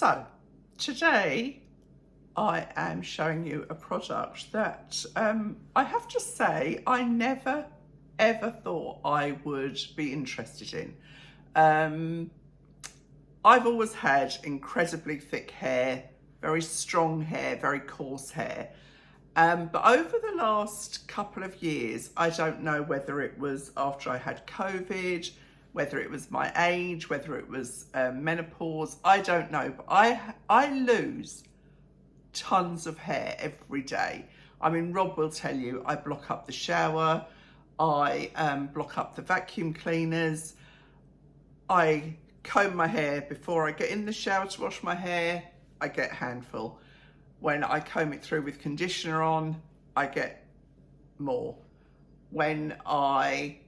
So today I am showing you a product that I have to say I never ever thought I would be interested in. I've always had incredibly thick hair, very strong hair, very coarse hair. But over the last couple of years, I don't know whether it was after I had COVID, whether it was my age, whether it was menopause, I don't know. But I lose tons of hair every day. I mean, Rob will tell you, I block up the shower, I block up the vacuum cleaners, I comb my hair before I get in the shower to wash my hair, I get a handful. When I comb it through with conditioner on, I get more. When I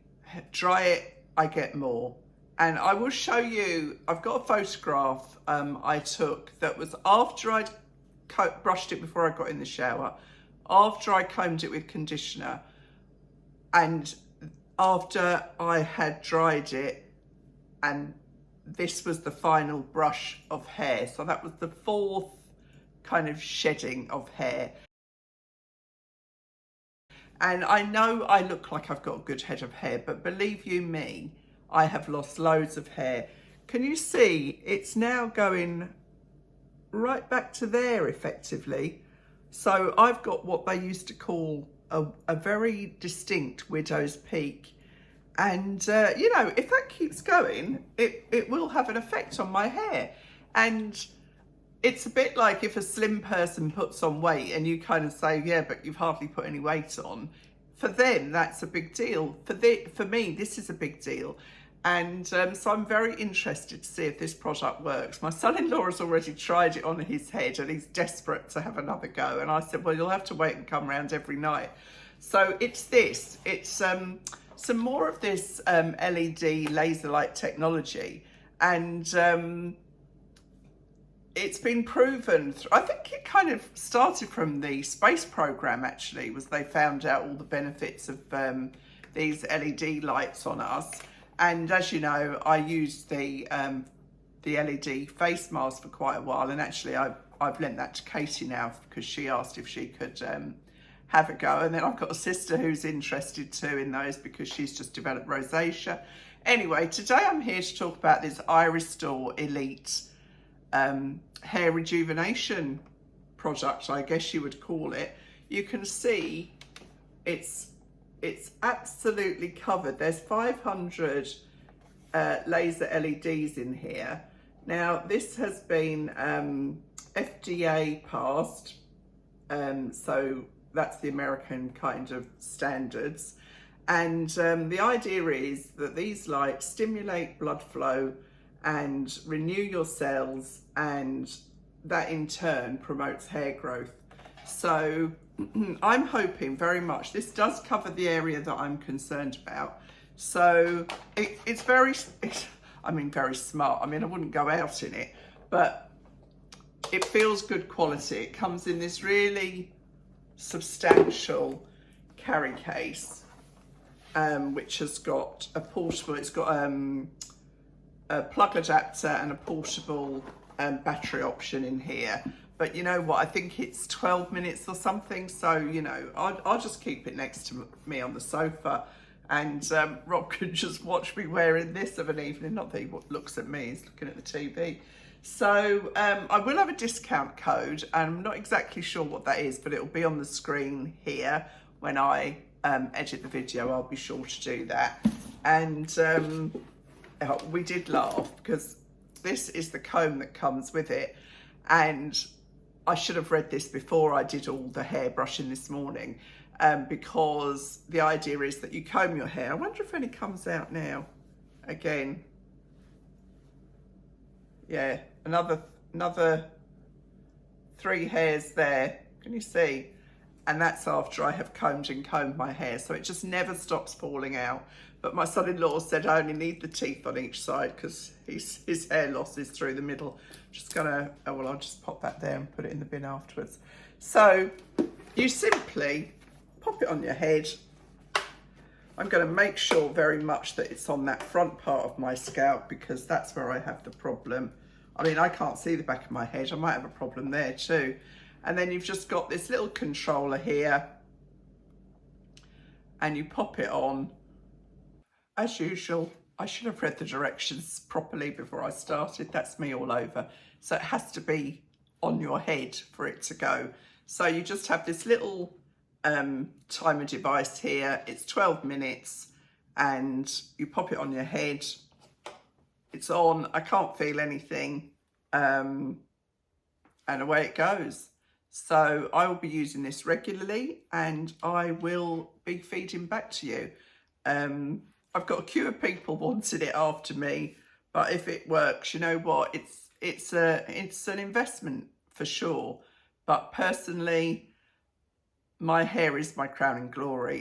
dry it, I get more. And I will show you, I've got a photograph I took that was after I'd brushed it before I got in the shower, after I combed it with conditioner, and after I had dried it, and this was the final brush of hair. So that was the fourth kind of shedding of hair. And I know I look like I've got a good head of hair, but believe you me, I have lost loads of hair. Can you see it's now going right back to there effectively? So I've got what they used to call a very distinct widow's peak. And you know, if that keeps going, it will have an effect on my hair. And it's a bit like if a slim person puts on weight and you kind of say, yeah, but you've hardly put any weight on. For them, that's a big deal. For me, this is a big deal. And so I'm very interested to see if this product works. My son-in-law has already tried it on his head and he's desperate to have another go. And I said, well, you'll have to wait and come round every night. So it's this. It's some more of this LED laser light technology. And it's been proven, I think it kind of started from the space program actually, was they found out all the benefits of these LED lights on us. And as you know, I used the LED face mask for quite a while, and actually I've lent that to Katie now because she asked if she could have a go. And then I've got a sister who's interested too in those because she's just developed rosacea. Anyway, today I'm here to talk about this iRESTORE Elite hair rejuvenation product, I guess you would call it. You can see it's absolutely covered. There's 500 laser LEDs in here. Now this has been FDA passed, so that's the American kind of standards. And the idea is that these lights stimulate blood flow and renew your cells, and that in turn promotes hair growth. So I'm hoping very much, this does cover the area that I'm concerned about. So it's very smart. I mean, I wouldn't go out in it, but it feels good quality. It comes in this really substantial carry case, which has got a portable, it's got a plug adapter and a portable battery option in here. But you know what, I think it's 12 minutes or something, so you know, I'll just keep it next to me on the sofa, and Rob can just watch me wearing this of an evening. Not that he looks at me, he's looking at the TV. So I will have a discount code, and I'm not exactly sure what that is, but it'll be on the screen here when I edit the video. I'll be sure to do that. And we did laugh because this is the comb that comes with it, and I should have read this before I did all the hair brushing this morning, because the idea is that you comb your hair. I wonder if any comes out now. Again, yeah, another 3 hairs there. Can you see? And that's after I have combed my hair, so it just never stops falling out. But my son-in-law said I only need the teeth on each side because his hair loss is through the middle. Just gonna, oh well, I'll just pop that there and put it in the bin afterwards. So you simply pop it on your head. I'm going to make sure very much that it's on that front part of my scalp because that's where I have the problem. I mean, I can't see the back of my head. I might have a problem there too. And then you've just got this little controller here, and you pop it on. As usual, I should have read the directions properly before I started. That's me all over. So it has to be on your head for it to go. So you just have this little timer device here. It's 12 minutes and you pop it on your head. It's on. I can't feel anything. And away it goes. So I will be using this regularly and I will be feeding back to you. I've got a queue of people wanting it after me, but if it works, you know what, it's an investment for sure. But personally, my hair is my crowning glory,